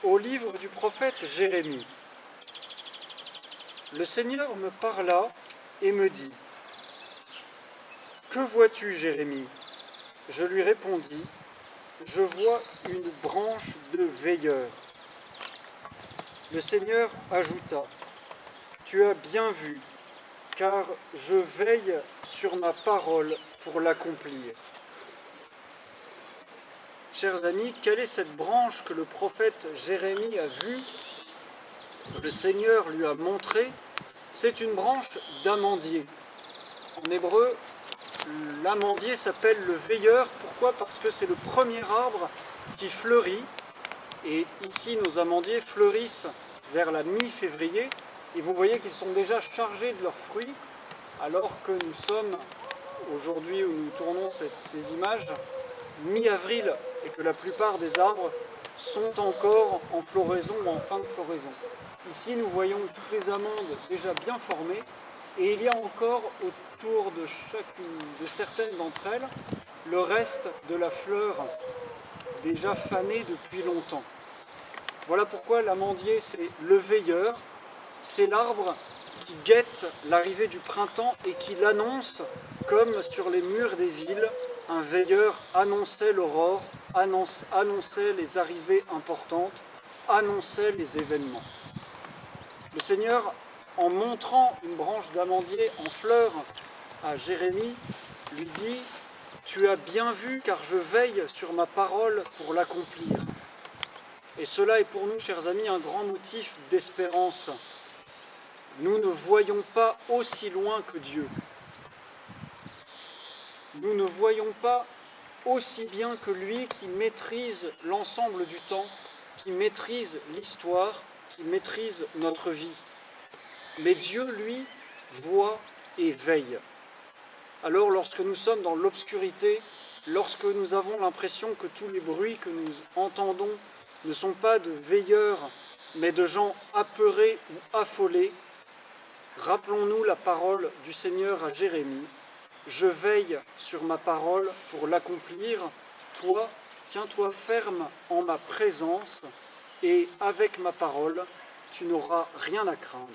Au livre du prophète Jérémie, le Seigneur me parla et me dit : « Que vois-tu, Jérémie ? Je lui répondis : Je vois une branche de veilleur. Le Seigneur ajouta : Tu as bien vu, car je veille sur ma parole pour l'accomplir. Chers amis, quelle est cette branche que le prophète Jérémie a vue, que le Seigneur lui a montrée ? C'est une branche d'amandier. En hébreu, l'amandier s'appelle le veilleur. Pourquoi ? Parce que c'est le premier arbre qui fleurit. Et ici, nos amandiers fleurissent vers la mi-février. Et vous voyez qu'ils sont déjà chargés de leurs fruits, alors que nous sommes, aujourd'hui où nous tournons ces images, mi-avril, et que la plupart des arbres sont encore en floraison ou en fin de floraison. Ici, nous voyons toutes les amandes déjà bien formées, et il y a encore autour de certaines d'entre elles le reste de la fleur déjà fanée depuis longtemps. Voilà pourquoi l'amandier, c'est le veilleur, c'est l'arbre qui guette l'arrivée du printemps et qui l'annonce, comme sur les murs des villes, un veilleur annonçait l'aurore, annonçait les arrivées importantes, annonçait les événements. Le Seigneur, en montrant une branche d'amandier en fleurs à Jérémie, lui dit : « Tu as bien vu, car je veille sur ma parole pour l'accomplir. » Et cela est pour nous, chers amis, un grand motif d'espérance. Nous ne voyons pas aussi loin que Dieu. Nous ne voyons pas aussi bien que lui qui maîtrise l'ensemble du temps, qui maîtrise l'histoire, qui maîtrise notre vie. Mais Dieu, lui, voit et veille. Alors lorsque nous sommes dans l'obscurité, lorsque nous avons l'impression que tous les bruits que nous entendons ne sont pas de veilleurs, mais de gens apeurés ou affolés, rappelons-nous la parole du Seigneur à Jérémie : « Je veille sur ma parole pour l'accomplir. Toi, tiens-toi ferme en ma présence, et avec ma parole, tu n'auras rien à craindre. »